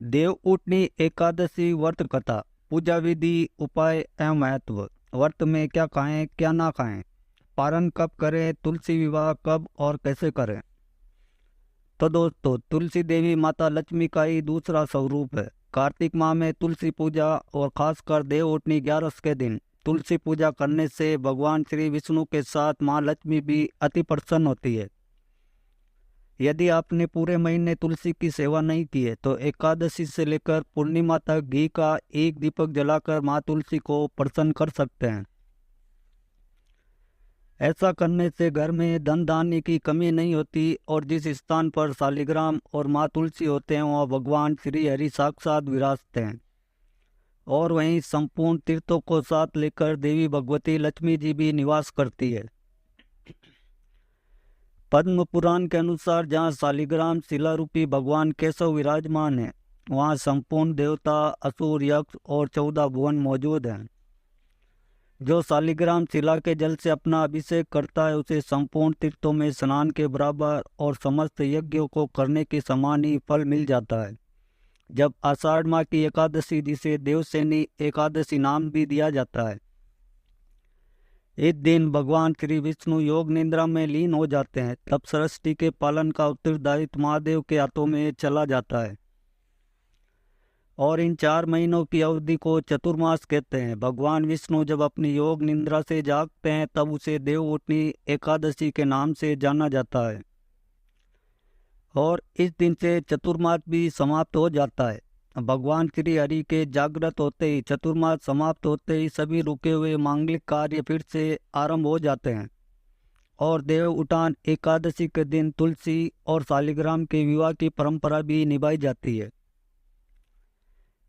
देवउठनी एकादशी व्रत कथा। पूजा विधि, उपाय एवं महत्व। व्रत में क्या खाएं क्या ना खाएं, पारण कब करें, तुलसी विवाह कब और कैसे करें। तो दोस्तों, तुलसी देवी माता लक्ष्मी का ही दूसरा स्वरूप है। कार्तिक माह में तुलसी पूजा और खासकर देवउठनी 11 के दिन तुलसी पूजा करने से भगवान श्री विष्णु के साथ माँ लक्ष्मी भी अति प्रसन्न होती है। यदि आपने पूरे महीने तुलसी की सेवा नहीं की है तो एकादशी से लेकर पूर्णिमा तक घी का एक दीपक जलाकर माँ तुलसी को प्रसन्न कर सकते हैं। ऐसा करने से घर में धन धान्य की कमी नहीं होती और जिस स्थान पर शालिग्राम और माँ तुलसी होते हैं वहाँ भगवान श्री हरि साक्षात विराजते हैं। और वहीं संपूर्ण तीर्थों को साथ लेकर देवी भगवती लक्ष्मी जी भी निवास करती है। पद्म पुराण के अनुसार जहाँ शालिग्राम शिला रूपी भगवान केशव विराजमान है, वहाँ संपूर्ण देवता, असुर, यक्ष और 14 भुवन मौजूद हैं। जो शालिग्राम शिला के जल से अपना अभिषेक करता है उसे संपूर्ण तीर्थों में स्नान के बराबर और समस्त यज्ञों को करने के समान ही फल मिल जाता है। जब आषाढ़ माह की एकादशी, जिसे देवसेनी एकादशी नाम भी दिया जाता है, इस दिन भगवान श्री विष्णु योग निद्रा में लीन हो जाते हैं, तब सृष्टि के पालन का उत्तरदायित्व महादेव के हाथों में चला जाता है। और इन 4 महीनों की अवधि को चतुर्मास कहते हैं। भगवान विष्णु जब अपनी योग निद्रा से जागते हैं तब उसे देवउठनी एकादशी के नाम से जाना जाता है। और इस दिन से चतुर्मास भी समाप्त हो जाता है। भगवान श्री हरि के जागृत होते ही, चतुर्मास समाप्त होते ही सभी रुके हुए मांगलिक कार्य फिर से आरंभ हो जाते हैं। और देव उठान एकादशी के दिन तुलसी और शालिग्राम के विवाह की परंपरा भी निभाई जाती है।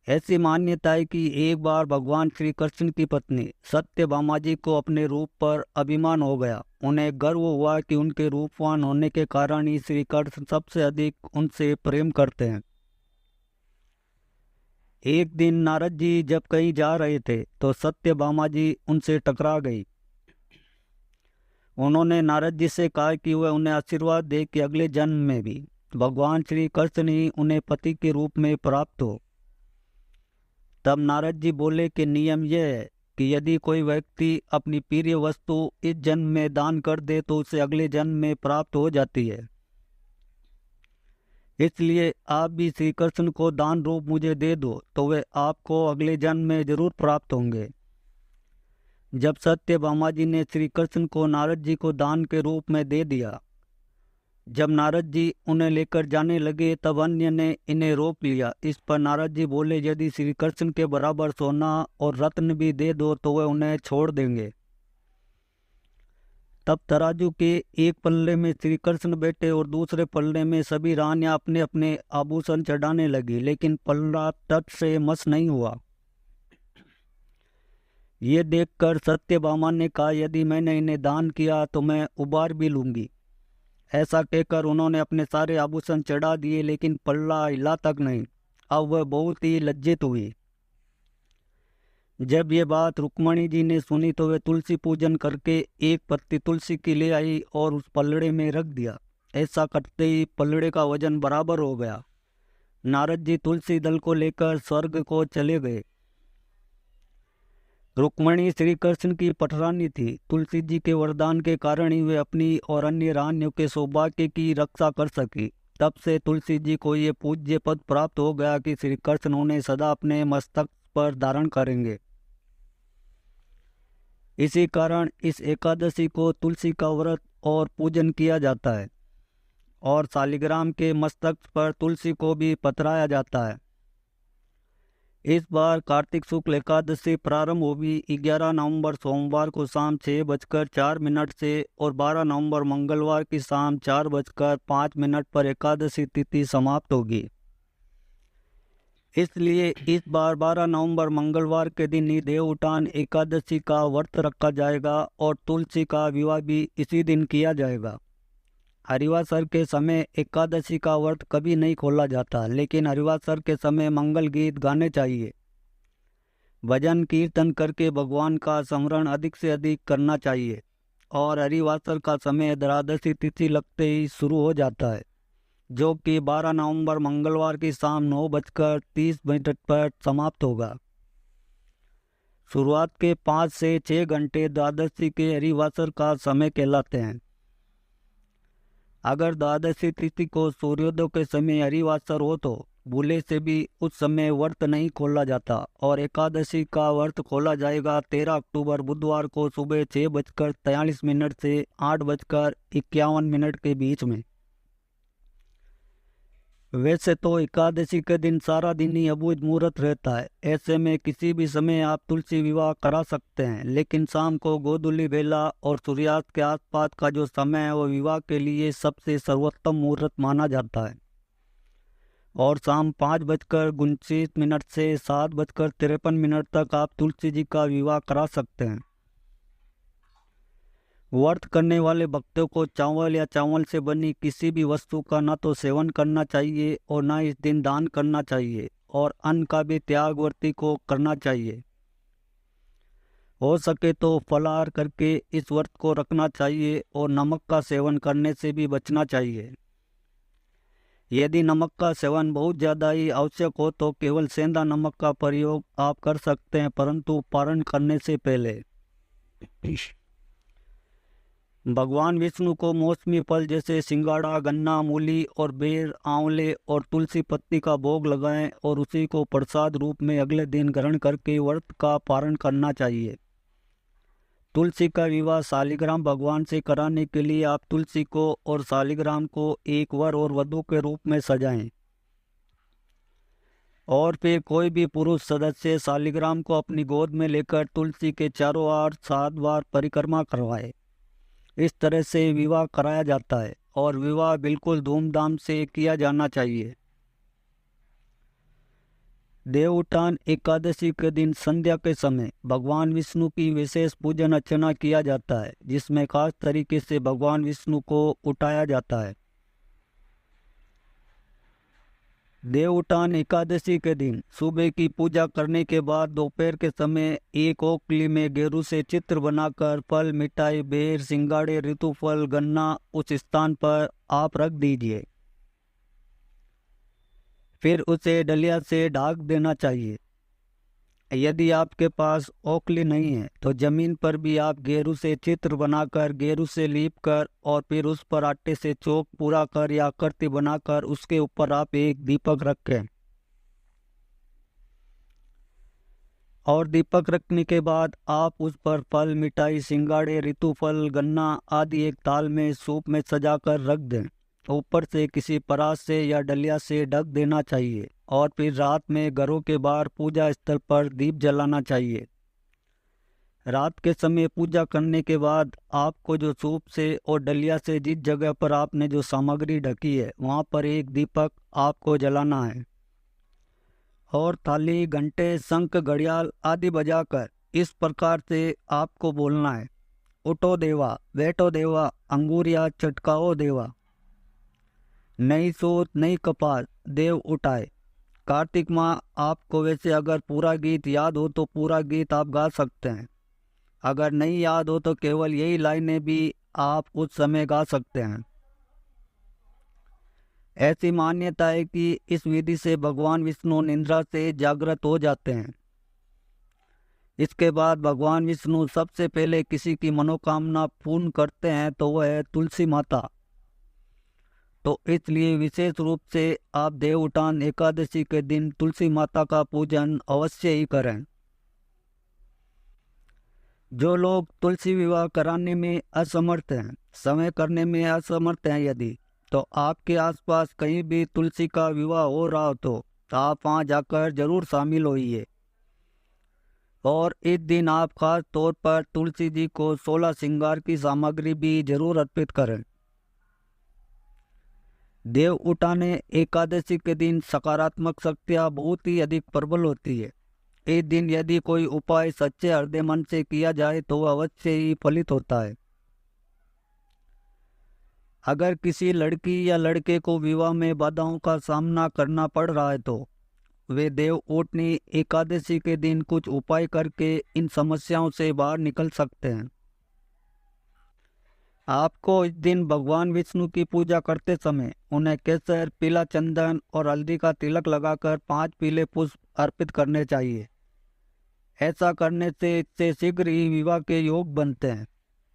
ऐसी मान्यता है कि एक बार भगवान श्री कृष्ण की पत्नी सत्यभामा जी को अपने रूप पर अभिमान हो गया। उन्हें गर्व हुआ कि उनके रूपवान होने के कारण ही श्री कृष्ण सबसे अधिक उनसे प्रेम करते हैं। एक दिन नारद जी जब कहीं जा रहे थे तो सत्यभामा जी उनसे टकरा गई। उन्होंने नारद जी से कहा कि वह उन्हें आशीर्वाद दे कि अगले जन्म में भी भगवान श्री कृष्ण ही उन्हें पति के रूप में प्राप्त हो। तब नारद जी बोले कि नियम यह है कि यदि कोई व्यक्ति अपनी प्रिय वस्तु इस जन्म में दान कर दे तो उसे अगले जन्म में प्राप्त हो जाती है। इसलिए आप भी श्री कृष्ण को दान रूप मुझे दे दो तो वे आपको अगले जन्म में जरूर प्राप्त होंगे। जब सत्यभामा जी ने श्री कृष्ण को नारद जी को दान के रूप में दे दिया, जब नारद जी उन्हें लेकर जाने लगे तब अन्य ने इन्हें रोक लिया। इस पर नारद जी बोले, यदि श्री कृष्ण के बराबर सोना और रत्न भी दे दो तो वे उन्हें छोड़ देंगे। तब तराजू के एक पल्ले में श्री कृष्ण बैठे और दूसरे पल्ले में सभी रानियां अपने अपने आभूषण चढ़ाने लगी, लेकिन पल्ला तट से मस नहीं हुआ। ये देखकर सत्यभामा ने कहा, यदि मैंने इन्हें दान किया तो मैं उबार भी लूंगी। ऐसा कहकर उन्होंने अपने सारे आभूषण चढ़ा दिए, लेकिन पल्ला हिला तक नहीं। अब वह बहुत ही लज्जित हुई। जब ये बात रुक्मणी जी ने सुनी तो वे तुलसी पूजन करके एक पत्ती तुलसी की ले आई और उस पलड़े में रख दिया। ऐसा करते ही पलड़े का वजन बराबर हो गया। नारद जी तुलसी दल को लेकर स्वर्ग को चले गए। रुक्मणी श्री कृष्ण की पटरानी थी। तुलसी जी के वरदान के कारण ही वे अपनी और अन्य रानियों के सौभाग्य की रक्षा कर सकी। तब से तुलसी जी को ये पूज्य पद प्राप्त हो गया कि श्री कृष्ण उन्हें सदा अपने मस्तक पर धारण करेंगे। इसी कारण इस एकादशी को तुलसी का व्रत और पूजन किया जाता है। और शालिग्राम के मस्तक पर तुलसी को भी पतराया जाता है। इस बार कार्तिक शुक्ल एकादशी प्रारंभ होगी 11 नवंबर सोमवार को शाम 6:04 से और 12 नवंबर मंगलवार की शाम 4:05 पर एकादशी तिथि समाप्त होगी। इसलिए इस बार 12 नवंबर मंगलवार के दिन ही देवउठान एकादशी का व्रत रखा जाएगा और तुलसी का विवाह भी इसी दिन किया जाएगा। हरिवासर के समय एकादशी का व्रत कभी नहीं खोला जाता, लेकिन हरिवासर के समय मंगल गीत गाने चाहिए। भजन कीर्तन करके भगवान का स्मरण अधिक से अधिक करना चाहिए। और हरिवासर का समय द्वादशी तिथि लगते ही शुरू हो जाता है। जो कि 12 नवंबर मंगलवार की शाम 9:30 पर समाप्त होगा। शुरुआत के 5 से 6 घंटे द्वादशी के हरिवासर का समय कहलाते हैं। अगर द्वादशी तिथि को सूर्योदय के समय हरिवासर हो तो भूले से भी उस समय व्रत नहीं खोला जाता और एकादशी का व्रत खोला जाएगा 13 अक्टूबर बुधवार को सुबह 6:43 से 8:51 के बीच में। वैसे तो एकादशी के दिन सारा दिन ही अबुझ मुहूर्त रहता है। ऐसे में किसी भी समय आप तुलसी विवाह करा सकते हैं, लेकिन शाम को गोधूली बेला और सूर्यास्त के आसपास का जो समय है वो विवाह के लिए सबसे सर्वोत्तम मुहूर्त माना जाता है। और शाम 5:29 से 7:53 तक आप तुलसी जी का विवाह करा सकते हैं। व्रत करने वाले भक्तों को चावल या चावल से बनी किसी भी वस्तु का ना तो सेवन करना चाहिए और ना इस दिन दान करना चाहिए, और अन्न का भी त्याग व्रती को करना चाहिए। हो सके तो फलाहार करके इस व्रत को रखना चाहिए और नमक का सेवन करने से भी बचना चाहिए। यदि नमक का सेवन बहुत ज़्यादा ही आवश्यक हो तो केवल सेंधा नमक का प्रयोग आप कर सकते हैं, परंतु पारण करने से पहले। भगवान विष्णु को मौसमी फल जैसे सिंगाड़ा, गन्ना, मूली और बेर, आंवले और तुलसी पत्ती का भोग लगाएं और उसी को प्रसाद रूप में अगले दिन ग्रहण करके व्रत का पारण करना चाहिए। तुलसी का विवाह शालिग्राम भगवान से कराने के लिए आप तुलसी को और शालिग्राम को एक वर और वधू के रूप में सजाएं और फिर कोई भी पुरुष सदस्य शालिग्राम को अपनी गोद में लेकर तुलसी के चारों ओर 7 बार परिक्रमा करवाए। इस तरह से विवाह कराया जाता है और विवाह बिल्कुल धूमधाम से किया जाना चाहिए। देवउठान एकादशी के दिन संध्या के समय भगवान विष्णु की विशेष पूजन अर्चना किया जाता है, जिसमें खास तरीके से भगवान विष्णु को उठाया जाता है। देवउठान एकादशी के दिन सुबह की पूजा करने के बाद दोपहर के समय एक ओखली में गेरू से चित्र बनाकर फल, मिठाई, बेर, सिंगाड़े, ऋतुफल, गन्ना उस स्थान पर आप रख दीजिए। फिर उसे डलिया से ढक देना चाहिए। यदि आपके पास ओखली नहीं है तो जमीन पर भी आप गेरू से चित्र बनाकर गेरू से लीप कर और फिर उस पर आटे से चौक पूरा कर या आकृति बनाकर उसके ऊपर आप एक दीपक रखें। और दीपक रखने के बाद आप उस पर फल, मिठाई, सिंगाड़े, ऋतुफल, गन्ना आदि एक थाल में सूप में सजाकर रख दें। ऊपर से किसी परात से या डलिया से ढक देना चाहिए और फिर रात में घरों के बाहर पूजा स्थल पर दीप जलाना चाहिए। रात के समय पूजा करने के बाद आपको जो सूप से और डलिया से जिस जगह पर आपने जो सामग्री ढकी है वहाँ पर एक दीपक आपको जलाना है और थाली, घंटे, शंख, घड़ियाल आदि बजाकर इस प्रकार से आपको बोलना है: उठो देवा, बैठो देवा, अंगूरिया चटकाओ देवा, नई सूत नई कपाल देव उठाए। कार्तिक माह आपको वैसे अगर पूरा गीत याद हो तो पूरा गीत आप गा सकते हैं। अगर नहीं याद हो तो केवल यही लाइनें भी आप उस समय गा सकते हैं। ऐसी मान्यता है कि इस विधि से भगवान विष्णु निद्रा से जागृत हो जाते हैं। इसके बाद भगवान विष्णु सबसे पहले किसी की मनोकामना पूर्ण करते हैं तो वह है तुलसी माता। तो इसलिए विशेष रूप से आप देवउठान एकादशी के दिन तुलसी माता का पूजन अवश्य ही करें। जो लोग तुलसी विवाह कराने में असमर्थ हैं, समय करने में असमर्थ हैं, यदि तो आपके आसपास कहीं भी तुलसी का विवाह हो रहा हो तो आप वहाँ जाकर जरूर शामिल होइए। और इस दिन आप खास तौर पर तुलसी जी को 16 श्रृंगार की सामग्री भी जरूर अर्पित करें। देव उठाने एकादशी के दिन सकारात्मक शक्तियाँ बहुत ही अधिक प्रबल होती है। इस दिन यदि कोई उपाय सच्चे हृदय मन से किया जाए तो वह अवश्य ही फलित होता है। अगर किसी लड़की या लड़के को विवाह में बाधाओं का सामना करना पड़ रहा है तो वे देव उठनी एकादशी के दिन कुछ उपाय करके इन समस्याओं से बाहर निकल सकते हैं। आपको इस दिन भगवान विष्णु की पूजा करते समय उन्हें केसर, पीला चंदन और हल्दी का तिलक लगाकर 5 पीले पुष्प अर्पित करने चाहिए। ऐसा करने से इससे शीघ्र ही विवाह के योग बनते हैं।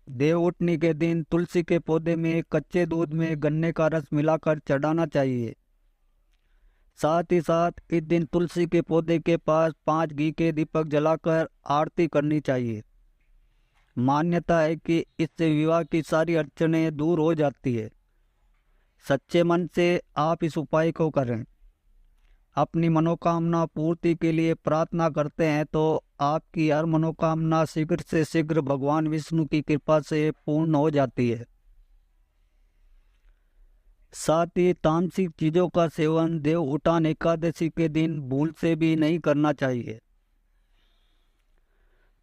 देवउठनी के दिन तुलसी के पौधे में कच्चे दूध में गन्ने का रस मिलाकर चढ़ाना चाहिए। साथ ही साथ इस दिन तुलसी के पौधे के पास 5 घी के दीपक जलाकर आरती करनी चाहिए। मान्यता है कि इससे विवाह की सारी अड़चनें दूर हो जाती है। सच्चे मन से आप इस उपाय को करें। अपनी मनोकामना पूर्ति के लिए प्रार्थना करते हैं तो आपकी हर मनोकामना शीघ्र से शीघ्र भगवान विष्णु की कृपा से पूर्ण हो जाती है। साथ ही तामसिक चीजों का सेवन देवउठान एकादशी के दिन भूल से भी नहीं करना चाहिए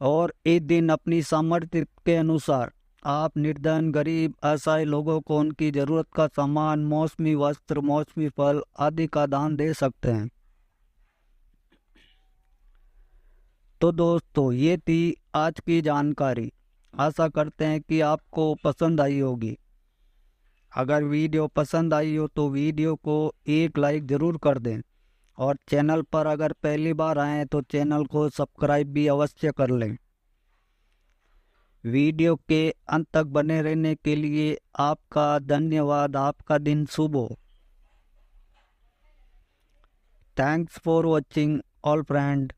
और इस दिन अपनी सामर्थ्य के अनुसार आप निर्धन, गरीब, असहाय लोगों को उनकी जरूरत का सामान, मौसमी वस्त्र, मौसमी फल आदि का दान दे सकते हैं। तो दोस्तों, ये थी आज की जानकारी। आशा करते हैं कि आपको पसंद आई होगी। अगर वीडियो पसंद आई हो तो वीडियो को एक लाइक ज़रूर कर दें और चैनल पर अगर पहली बार आए तो चैनल को सब्सक्राइब भी अवश्य कर लें। वीडियो के अंत तक बने रहने के लिए आपका धन्यवाद। आपका दिन शुभ हो। Thanks for watching all friend.